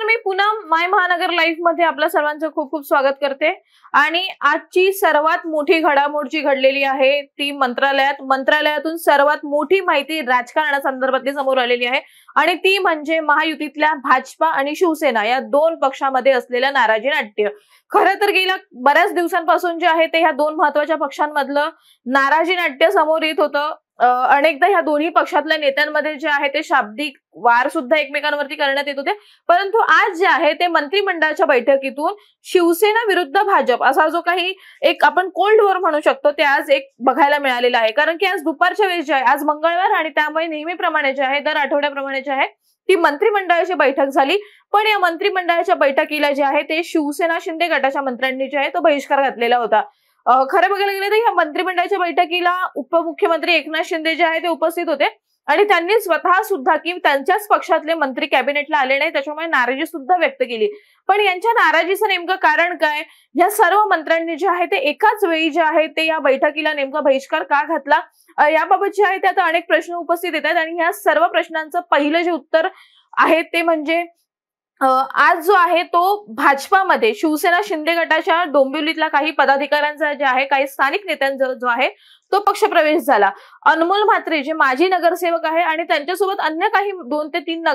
मी पूनम माय महानगर लाईव्ह मध्ये आपल्या सर्वांचं खूप खूप स्वागत करते। आणि आजची सर्वात मोठी घडामोड जी घडलेली आहे ती मंत्रालयातून सर्वात मोठी माहिती राजकारणासंदर्भातली समोर आलेली आहे आणि ती म्हणजे महायुतीतल्या भाजपा आणि शिवसेना या दोन पक्षांमध्ये असलेलं नाराजी नाट्य। खरं तर गेल्या बऱ्याच दिवसांपासून जे आहे ते ह्या दोन महत्त्वाच्या पक्षांमधलं नाराजी नाट्य समोर येत होतं। अनेकदा ह्या दोन्ही पक्षातल्या नेत्यांमध्ये जे आहे ते शाब्दिक वार सुद्धा एकमेकांवरती करण्यात येत होते, परंतु आज जे आहे ते मंत्रिमंडळाच्या बैठकीतून शिवसेना विरुद्ध भाजप असा जो काही एक आपण कोल्ड वॉर म्हणू शकतो ते आज एक बघायला मिळालेला आहे। कारण की आज दुपारच्या वेळेस जे आहे, आज मंगळवार आणि त्यामुळे नेहमीप्रमाणे जे आहे दर आठवड्याप्रमाणे जे आहे ती मंत्रिमंडळाची बैठक झाली। पण या मंत्रिमंडळाच्या बैठकीला जे आहे ते शिवसेना शिंदे गटाच्या मंत्र्यांनी जे आहे तो बहिष्कार घातलेला होता। खरं बघायला गेलं तर या मंत्रिमंडळाच्या बैठकीला उपमुख्यमंत्री एकनाथ शिंदे जे आहे ते उपस्थित होते आणि त्यांनी स्वतः सुद्धा की त्यांच्याच पक्षातले मंत्री कॅबिनेटला आले नाही, त्याच्यामुळे नाराजी सुद्धा व्यक्त केली। पण यांच्या नाराजीचं नेमकं कारण काय, या सर्व मंत्र्यांनी जे आहे ते एकाच वेळी जे आहे ते या बैठकीला नेमका बहिष्कार का घातला, याबाबत जे आहे ते आता अनेक प्रश्न उपस्थित येतात। आणि या सर्व प्रश्नांचं पहिलं जे उत्तर आहे ते म्हणजे आज जो आहे तो भाजपामध्ये शिवसेना शिंदे गटाच्या डोंबिवलीतल्या काही पदाधिकाऱ्यांचा जे आहे काही स्थानिक नेत्यांचा जो आहे तो पक्षप्रवेश झाला। अनमोल म्हात्रे जे माजी नगरसेवक आहे आणि त्यांच्यासोबत अन्य काही 2 ते 3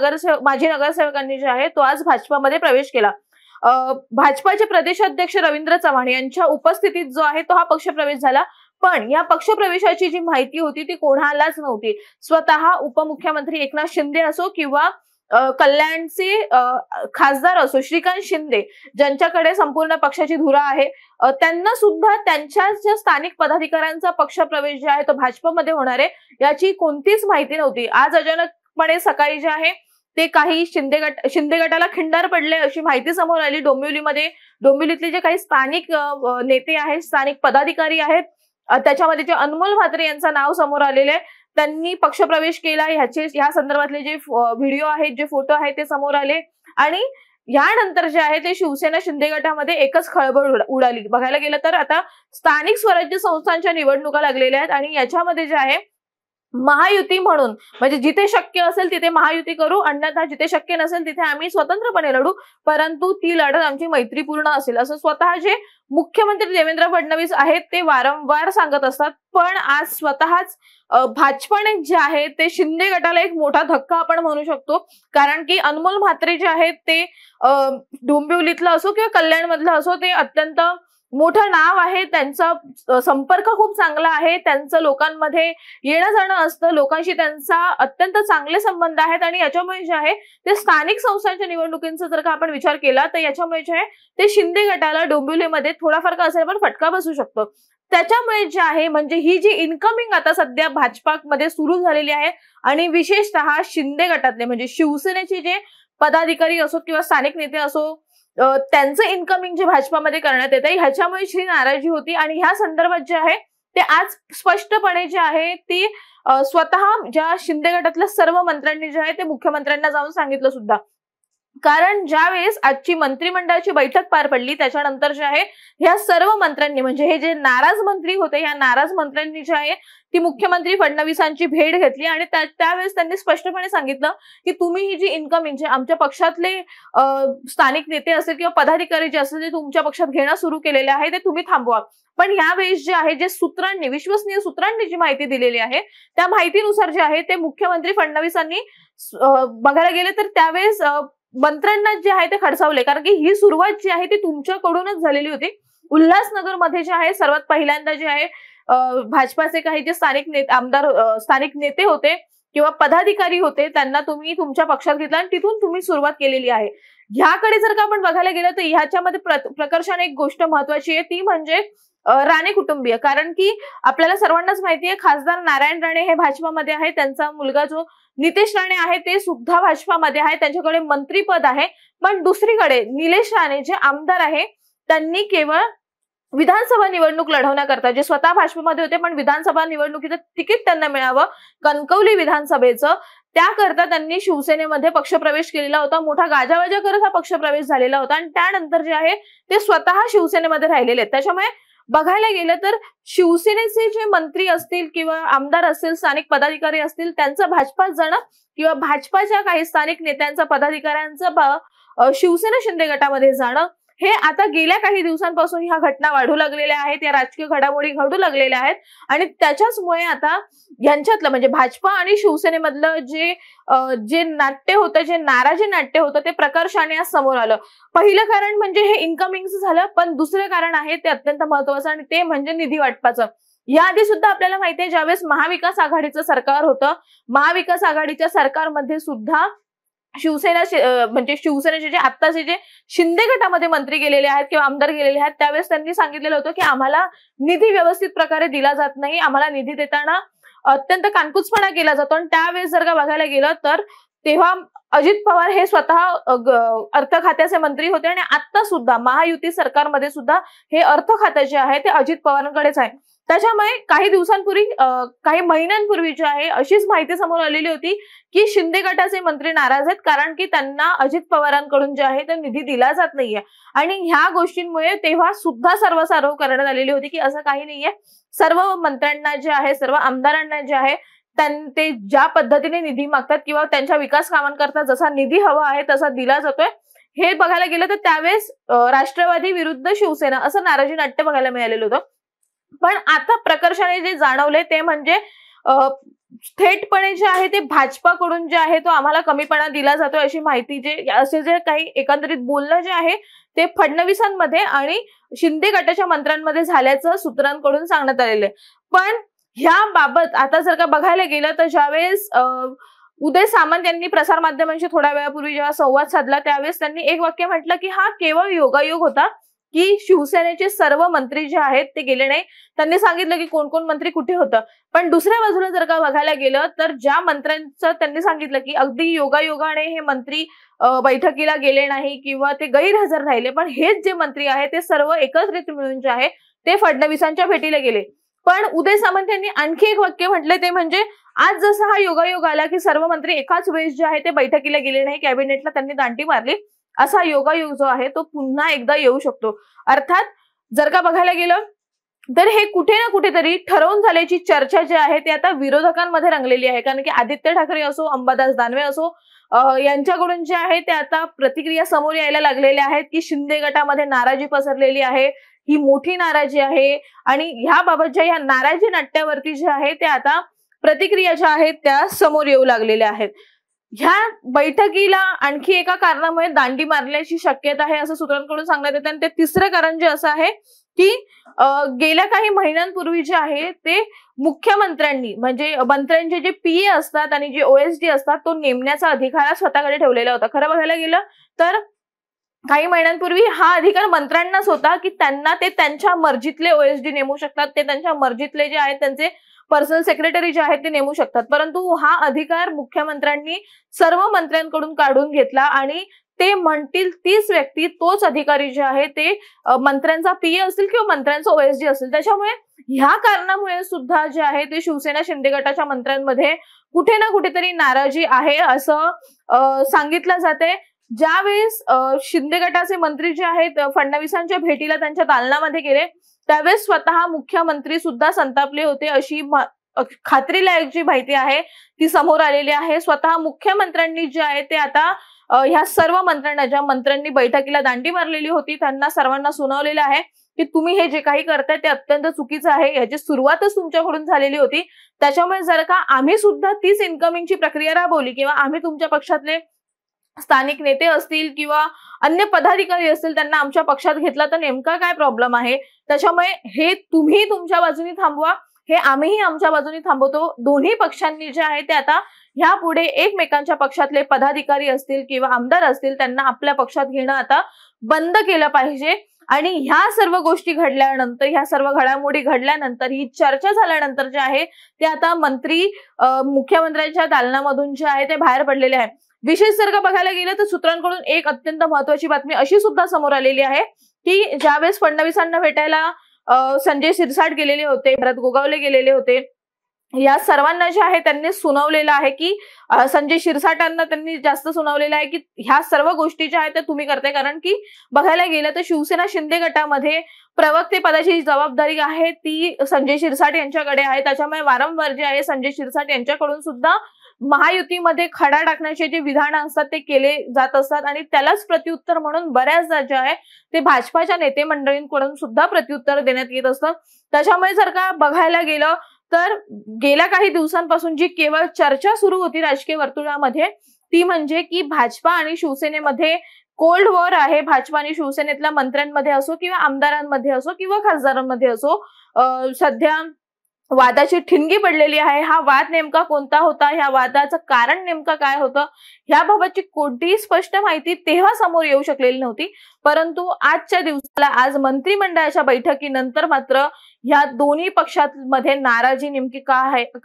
माजी नगरसेवकांनी जे आहे तो आज भाजपामध्ये प्रवेश केला। भाजपाचे प्रदेशाध्यक्ष रवींद्र चव्हाण यांच्या उपस्थितीत जो आहे तो हा पक्षप्रवेश झाला। पण या पक्षप्रवेशाची जी माहिती होती ती कोणालाच नव्हती। स्वतः उपमुख्यमंत्री एकनाथ शिंदे असो किंवा कल्याणचे खासदार असो श्रीकांत शिंदे ज्यांच्याकडे संपूर्ण पक्षाची धुरा आहे, त्यांना सुद्धा त्यांच्या ज्या स्थानिक पदाधिकाऱ्यांचा पक्षप्रवेश जे आहे तो भाजपमध्ये होणार आहे याची कोणतीच माहिती नव्हती। आज अचानकपणे सकाळी जे आहे ते काही शिंदे गटाला खिंडार पडले अशी माहिती समोर आली। डोंबिवलीतले जे काही स्थानिक नेते आहेत, स्थानिक पदाधिकारी आहेत, त्याच्यामध्ये जे अनमोल म्हात्रे यांचं नाव समोर आलेले आहे, त्यांनी पक्षप्रवेश केला। या संदर्भातले जे व्हिडिओ आहेत, जे फोटो आहेत ते समोर आले आणि यानंतर जे आहे ते शिवसेना शिंदे गटामध्ये एकच खळबळ उडाली। बघायला गेलं तर आता स्थानिक स्वराज्य संस्थांच्या निवडणुका लागलेल्या आहेत आणि याच्यामध्ये जे आहे महायुती म्हणून म्हणजे जिथे शक्य असेल तिथे महायुती करू, अन्यथा जिथे शक्य नसेल तिथे आम्ही स्वतंत्रपणे लढू, परंतु ती लढत आमची मैत्रीपूर्ण असेल असं स्वतः जे मुख्यमंत्री देवेंद्र फडणवीस आहेत ते वारंवार सांगत असतात। पण आज स्वतःच भाजपाने जे आहे ते शिंदे गटाला एक मोठा धक्का आपण म्हणू शकतो। कारण की अनमोल म्हात्रे जे आहेत ते डोंबिवलीतलं असो किंवा कल्याणमधलं असो ते अत्यंत मोठं नाव आहे, त्यांचा संपर्क खूप चांगला आहे, त्यांचं लोकांमध्ये येणं जाणं असतं, लोकांशी त्यांचा अत्यंत चांगले संबंध आहेत आणि याच्यामुळे जे आहे ते स्थानिक संस्थांच्या निवडणुकींचा जर का आपण विचार केला तर याच्यामुळे जे आहे ते शिंदे गटाला डोंबिवलीमध्ये थोडाफार का असेल पण फटका बसू शकतो। त्याच्यामुळे जे आहे म्हणजे ही जी इनकमिंग आता सध्या भाजपामध्ये सुरू झालेली आहे आणि विशेषतः शिंदे गटातले म्हणजे शिवसेनेचे जे पदाधिकारी असो किंवा स्थानिक नेते असो त्यांचं इनकमिंग जे भाजपामध्ये करण्यात येते ह्याच्यामुळे जी नाराजी होती आणि ह्या संदर्भात जे आहे ते आज स्पष्टपणे जे आहे ती स्वतः ज्या शिंदे गटातल्या सर्व मंत्र्यांनी जे आहे ते मुख्यमंत्र्यांना जाऊन सांगितलं सुद्धा। कारण ज्यावेळेस आजची मंत्रिमंडळाची बैठक पार पडली त्याच्यानंतर जे आहे ह्या सर्व मंत्र्यांनी म्हणजे हे जे नाराज मंत्री होते या नाराज मंत्र्यांनी जे आहे ती मुख्यमंत्री फडणवीसांची भेट घेतली आणि त्यावेळेस त्यांनी स्पष्टपणे सांगितलं की तुम्ही ही जी इनकमिंग जे आमच्या पक्षातले स्थानिक नेते असेल किंवा पदाधिकारी जे असेल ते तुमच्या पक्षात घेणं सुरू केलेले आहे ते तुम्ही थांबवा। पण यावेळेस जे आहे जे विश्वसनीय सूत्रांनी जी माहिती दिलेली आहे त्या माहितीनुसार जे आहे ते मुख्यमंत्री फडणवीसांनी बघायला गेले तर त्यावेळेस मंत्र्यांना जे आहे ते खडसावले। कारण की ही सुरुवात जी आहे ती तुमच्याकडूनच झालेली होती। उल्हासनगर मध्ये जे आहे सर्वात पहिल्यांदा जे आहे भाजपाचे काही जे स्थानिक नेते होते किंवा पदाधिकारी होते त्यांना तुम्ही तुमच्या पक्षात घेतला आणि तिथून तुम्ही सुरुवात केलेली आहे। ह्याकडे जर का आपण बघायला गेलं तर ह्याच्यामध्ये प्रकर्षाने एक गोष्ट महत्वाची आहे ती म्हणजे राणे कुटुंबीय। कारण की आपल्याला सर्वांनाच माहिती आहे खासदार नारायण राणे हे भाजपामध्ये आहे, त्यांचा मुलगा जो नितेश राणे आहे ते सुद्धा भाजपामध्ये आहे, त्यांच्याकडे मंत्रीपद आहे। पण दुसरीकडे निलेश राणे जे आमदार आहे त्यांनी केवळ विधानसभा निवडणूक लढवण्याकरता जे स्वतः भाजपमध्ये होते पण विधानसभा निवडणुकीचं तिकीट त्यांना मिळावं कणकवली विधानसभेचं त्याकरता त्यांनी शिवसेनेमध्ये पक्षप्रवेश केलेला होता। मोठा गाजावाजा करत हा पक्षप्रवेश झालेला होता आणि त्यानंतर जे आहे ते स्वतः शिवसेनेमध्ये राहिलेले आहेत। त्याच्यामुळे बघायला गेलं तर शिवसेनेचे जे मंत्री असतील किंवा आमदार असतील, स्थानिक पदाधिकारी असतील त्यांचं भाजपात जाणं किंवा भाजपाच्या काही स्थानिक नेत्यांचा पदाधिकाऱ्यांचं शिवसेना शिंदे गटामध्ये जाणं हे आता गेल्या काही दिवसांपासून ह्या घटना वाढू लागलेल्या आहेत, या राजकीय घडामोडी घडू लागलेल्या आहेत आणि त्याच्याचमुळे आता यांच्यातलं म्हणजे भाजपा आणि शिवसेनेमधलं जे नाट्य होतं, जे नाराजी नाट्य होतं ते प्रकर्षाने आज समोर आलं. पहिलं कारण म्हणजे हे इन्कमिंगचं झालं, पण दुसरं कारण आहे ते अत्यंत महत्वाचं आणि ते म्हणजे निधी वाटपाचं. याआधी सुद्धा आपल्याला माहितीये ज्यावेळेस महाविकास आघाडीचं सरकार होतं, महाविकास आघाडीच्या सरकारमध्ये सुद्धा म्हणजे शिवसेनेचे जे आत्ताचे जे शिंदे गटामध्ये मंत्री गेलेले आहेत किंवा आमदार गेलेले आहेत त्यावेळेस त्यांनी सांगितलेलं होतं की आम्हाला निधी व्यवस्थित प्रकारे दिला जात नाही, आम्हाला निधी देताना अत्यंत कानकुचपणा केला जातो. आणि त्यावेळेस जर का बघायला गेलं तर तेव्हा अजित पवार हे स्वतः अर्थ खात्याचे मंत्री होते आणि आता सुद्धा महायुती सरकारमध्ये सुद्धा हे अर्थ खाते जे आहे ते अजित पवारांकडेच आहे. त्याच्यामुळे काही दिवसांपूर्वी काही महिन्यांपूर्वी जे आहे अशीच माहिती समोर आलेली होती की शिंदे गटाचे मंत्री नाराज आहेत कारण की त्यांना अजित पवारांकडून जे आहे तो निधी दिला जात नाहीये. आणि ह्या गोष्टींमुळे तेव्हा सुद्धा सर्वसार्व करण्यात आलेली होती की असं काही नाहीये, सर्व मंत्र्यांना जे आहे सर्व आमदारांना जे आहे ते ज्या पद्धतीने निधी मागतात किंवा त्यांच्या विकास कामांकरता जसा निधी हवा आहे तसा दिला जातोय. हे बघायला गेलं तर त्यावेळेस राष्ट्रवादी विरुद्ध शिवसेना असं नाराजी नाट्य बघायला मिळालेलं होतं. पण आता प्रकर्षाने जे जाणवले ते म्हणजे थेटपणे जे आहे ते भाजपाकडून जे आहे तो आम्हाला कमीपणा दिला जातो अशी माहिती असे जे काही एकंदरीत बोलणं जे आहे ते फडणवीसांमध्ये आणि शिंदे गटाच्या मंत्र्यांमध्ये झाल्याचं सूत्रांकडून सांगण्यात आलेलं आहे. पण ह्या बाबत आता जर का बघायला गेलं तर ज्यावेळेस उदय सामंत यांनी प्रसारमाध्यमांशी थोड्या वेळापूर्वी जेव्हा संवाद साधला त्यावेळेस त्यांनी एक वाक्य म्हटलं की हा केवळ योगायोग होता की शिवसेनेचे सर्व मंत्री जे आहेत ते गेले नाही. त्यांनी सांगितलं की कोण कोण मंत्री कुठे होतं. पण दुसऱ्या बाजूला जर का बघायला गेलं तर ज्या मंत्र्यांचं त्यांनी सांगितलं की अगदी योगायोगाने हे मंत्री बैठकीला गेले नाही किंवा ते गैरहजर राहिले, पण हेच जे मंत्री आहेत ते सर्व एकत्रित मिळून जे आहे ते फडणवीसांच्या भेटीला गेले. पण उदय सामंत यांनी आणखी एक वाक्य म्हटले ते म्हणजे आज जसा हा योगायोग आला की सर्व मंत्री एकाच वेळेस जे आहे ते बैठकीला गेले नाही, कॅबिनेटला त्यांनी दांडी मारली, असा योगायोग जो आहे तो पुन्हा एकदा येऊ शकतो. अर्थात जर का बघायला गेलं तर हे कुठे ना कुठेतरी ठरवून झाल्याची चर्चा जी आहे ती आता विरोधकांमध्ये रंगलेली आहे. कारण की आदित्य ठाकरे असो, अंबादास दानवे असो यांच्याकडून जे आहे ते आता प्रतिक्रिया समोर यायला लागलेल्या आहेत की शिंदे गटामध्ये नाराजी पसरलेली आहे, ही मोठी नाराजी आहे आणि ह्याबाबतच्या या नाराजी नाट्यावरती जे आहे ते आता प्रतिक्रिया ज्या आहेत त्या समोर येऊ लागलेल्या आहेत. ह्या बैठकीला आणखी एका कारणामुळे दांडी मारल्याची शक्यता आहे असं सूत्रांकडून सांगण्यात येतं. आणि ते तिसरं कारण जे असं आहे की गेल्या काही महिन्यांपूर्वी जे आहे ते मुख्यमंत्र्यांनी म्हणजे मंत्र्यांचे जे पीए असतात आणि जे ओएसडी असतात तो नेमण्याचा अधिकार स्वतःकडे ठेवलेला होता. खरं बघायला गेलं तर काही महिन्यांपूर्वी हा अधिकार मंत्र्यांनाच होता की त्यांना ते त्यांच्या मर्जीतले ओएसडी नेमू शकतात, ते त्यांच्या मर्जीतले जे आहेत त्यांचे पर्सनल सेक्रेटरी जे आहेत ते नेमू शकतात. परंतु हा अधिकार मुख्यमंत्र्यांनी सर्व मंत्र्यांकडून काढून घेतला आणि ते म्हणतील तीच व्यक्ती तोच अधिकारी जे आहे ते मंत्र्यांचा पीए असेल किंवा मंत्र्यांचा ओएसडी असेल. त्याच्यामुळे ह्या कारणामुळे सुद्धा जे आहे ते शिवसेना शिंदे गटाच्या मंत्र्यांमध्ये कुठे ना कुठेतरी नाराजी आहे असं सांगितलं जाते. ज्यावेळेस शिंदे गटाचे मंत्री जे आहेत फडणवीसांच्या भेटीला त्यांच्या दालनामध्ये गेले त्यावेळेस स्वतः मुख्यमंत्री सुद्धा संतापले होते अशी खात्रीलायक जी माहिती आहे ती समोर आलेली आहे. स्वतः मुख्यमंत्र्यांनी जे आहे ते आता ह्या सर्व मंत्र्यांना ज्या मंत्र्यांनी बैठकीला दांडी मारलेली होती त्यांना सर्वांना सुनावलेलं आहे की तुम्ही हे जे काही करताय ते अत्यंत चुकीचं आहे, याची सुरुवातच तुमच्याकडून झालेली होती. त्याच्यामुळे जर का आम्ही सुद्धा तीच इन्कमिंगची प्रक्रिया राबवली किंवा आम्ही तुमच्या पक्षातले स्थानिक नेते असतील किंवा अन्य पदाधिकारी असतील त्यांना आमच्या पक्षात घेतला तर नेमका काय प्रॉब्लेम आहे. त्याच्यामुळे हे तुम्ही तुमच्या बाजूने थांबवा, हे आम्हीही आमच्या बाजूने थांबवतो. दोन्ही पक्षांनी जे आहे ते आता ह्यापुढे एकमेकांच्या पक्षातले पदाधिकारी असतील किंवा आमदार असतील त्यांना आपल्या पक्षात घेणं आता बंद केलं पाहिजे. आणि ह्या सर्व गोष्टी घडल्यानंतर, ह्या सर्व घडामोडी घडल्यानंतर, ही चर्चा झाल्यानंतर जे आहे ते आता मंत्री मुख्यमंत्र्यांच्या दालनामधून जे आहे ते बाहेर पडलेले आहे. विशेष जर का बघायला गेलं तर सूत्रांकडून एक अत्यंत महत्वाची बातमी अशी सुद्धा समोर आलेली आहे की ज्यावेळेस फडणवीसांना भेटायला संजय शिरसाट गेलेले होते, भरत गोगावले गेलेले होते, या सर्वांना जे आहे त्यांनी सुनावलेलं आहे की संजय शिरसाटांना त्यांनी जास्त सुनावलेलं आहे की ह्या सर्व गोष्टी ज्या आहेत त्या तुम्ही करताय. कारण की बघायला गेलं तर शिवसेना शिंदे गटामध्ये प्रवक्ते पदाची जबाबदारी आहे ती संजय शिरसाट यांच्याकडे आहे. त्याच्यामुळे वारंवार जे आहे संजय शिरसाट यांच्याकडून सुद्धा महायुतीमध्ये खडा टाकण्याचे जे विधान असतात ते केले जात असतात आणि त्यालाच प्रत्युत्तर म्हणून बऱ्याचदा जे आहे ते भाजपाच्या नेते मंडळींकडून सुद्धा प्रत्युत्तर देण्यात येत असतं। त्याच्यामुळे जर का बघायला गेलं तर गेल्या काही दिवसांपासून जी केवळ चर्चा सुरू होती राजकीय वर्तुळामध्ये ती म्हणजे की भाजपा आणि शिवसेनेमध्ये कोल्ड वॉर आहे। भाजपा आणि शिवसेनेतल्या मंत्र्यांमध्ये असो किंवा आमदारांमध्ये असो किंवा खासदारांमध्ये असो सध्या वादाची ठिणगी पडलेली आहे। हा वाद नेमका कोणता होता, ह्या वादाचं कारण नेमकं काय होतं, ह्याबाबतची कोणतीही स्पष्ट माहिती तेव्हा समोर येऊ शकलेली नव्हती। परंतु आजच्या दिवसाला आज मंत्रिमंडळाच्या बैठकीनंतर मात्र ह्या दोन्ही पक्षांमध्ये नाराजी नेमकी का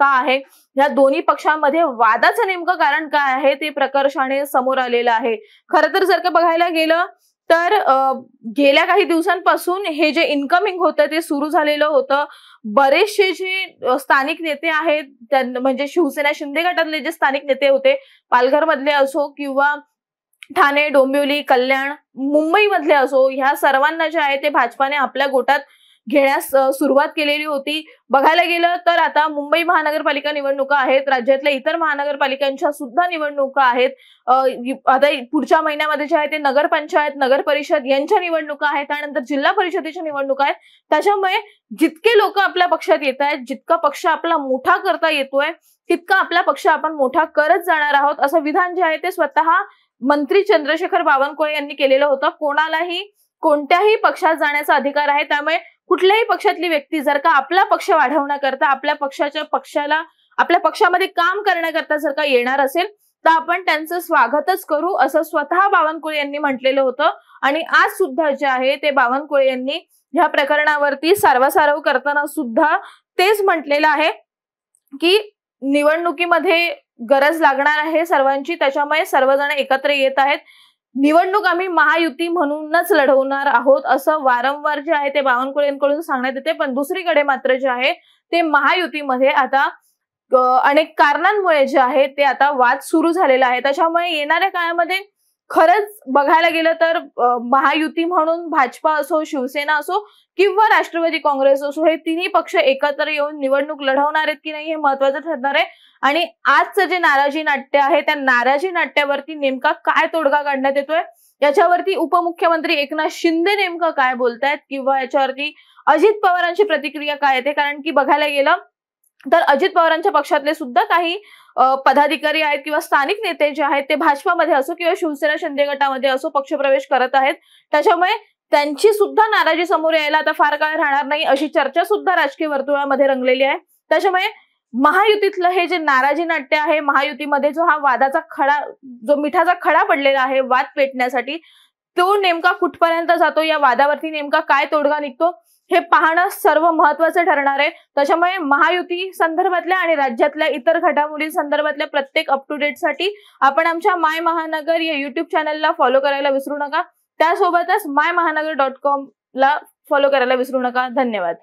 आहे ह्या दोन्ही पक्षांमध्ये वादाचं नेमकं कारण काय आहे ते प्रकर्षाने समोर आलेलं आहे। खरं तर जर का बघायला गेलं तर गेल्या काही दिवसांपासून हे जे इन्कमिंग होतं ते सुरू झालेलं होतं। बरेचसे जे स्थानिक नेते आहेत म्हणजे शिवसेना शिंदे गटातले जे स्थानिक नेते होते पालघर मधले असो किंवा ठाणे, डोंबिवली, कल्याण, मुंबई मधले असो, ह्या सर्वांना जे आहे ते भाजपाने आपल्या गोटात घेण्यास सुरुवात केलेली होती। बघायला गेलं तर आता मुंबई महानगरपालिका निवडणुका आहेत, राज्यातल्या इतर महानगरपालिकांच्या सुद्धा निवडणुका आहेत। आता पुढच्या महिन्यामध्ये जे आहे ते नगरपंचायत, नगर परिषद यांच्या निवडणुका आहेत, त्यानंतर जिल्हा परिषदेच्या निवडणुका आहेत। त्याच्यामुळे जितके लोक आपल्या पक्षात येत आहेत, जितका पक्ष आपला मोठा करता येतोय तितका आपला पक्ष आपण मोठा करत जाणार आहोत असं विधान जे आहे ते स्वतः मंत्री चंद्रशेखर बावनकुळे यांनी केलेलं होतं। कोणालाही कोणत्याही पक्षात जाण्याचा अधिकार आहे, त्यामुळे कुठल्याही पक्षातली व्यक्ती जर का आपला पक्ष वाढवण्याकरता आपल्या पक्षामध्ये काम करण्याकरता जर का येणार असेल तर आपण त्यांचं स्वागतच करू असं स्वतः बावनकुळे यांनी म्हटलेलं होतं। आणि आज सुद्धा जे आहे ते बावनकुळे यांनी ह्या प्रकरणावरती सारवासारव करताना सुद्धा तेच म्हटलेलं आहे की निवडणुकीमध्ये गरज लागणार आहे सर्वांची, त्याच्यामुळे सर्वजण एकत्र येत आहेत। निवडणूक आम्ही महायुती म्हणूनच लढवणार आहोत असं वारंवार जे आहे ते बावनकुळेंकडून सांगण्यात येते। पण दुसरीकडे मात्र जे आहे ते महायुतीमध्ये आता अनेक कारणांमुळे जे आहे ते आता वाद सुरू झालेला आहे। त्याच्यामुळे येणाऱ्या काळामध्ये खरंच बघायला गेलं तर महायुती म्हणून भाजपा असो, शिवसेना असो किंवा राष्ट्रवादी काँग्रेस असो हे तिन्ही पक्ष एकत्र येऊन निवडणूक लढवणार आहेत की नाही हे महत्त्वाचं ठरणार आहे। आणि आजचं जे नाराजी नाट्य आहे त्या नाराजी नाट्यावरती नेमका काय तोडगा काढण्यात येतोय, याच्यावरती उपमुख्यमंत्री एकनाथ शिंदे नेमकं काय बोलतायत किंवा याच्यावरती अजित पवारांची प्रतिक्रिया काय येते। कारण की बघायला गेलं तर अजित पवारांच्या पक्षातले सुद्धा काही पदाधिकारी आहेत किंवा स्थानिक नेते जे आहेत ते भाजपामध्ये असो किंवा शिवसेना शिंदे गटामध्ये असो पक्षप्रवेश करत आहेत। त्याच्यामुळे त्यांची सुद्धा नाराजी समोर यायला आता फार काळ राहणार नाही अशी चर्चा सुद्धा राजकीय वर्तुळामध्ये रंगलेली आहे। त्याच्यामुळे महायुतीतलं हे जे नाराजी नाट्य आहे, महायुतीमध्ये जो हा वादाचा खडा, जो मिठाचा खडा पडलेला आहे वाद पेटण्यासाठी, तो नेमका कुठपर्यंत जातो, या वादावरती नेमका काय तोडगा निघतो हे पाहणं सर्व महत्वाचं ठरणार आहे। त्याच्यामुळे महायुती संदर्भातल्या आणि राज्यातल्या इतर घडामोडी संदर्भातल्या प्रत्येक अप टू डेट साठी आपण आमच्या माय महानगर या युट्यूब चॅनलला फॉलो करायला विसरू नका। त्यासोबतच mymahanagar.com ला फॉलो करायला विसरू नका। धन्यवाद।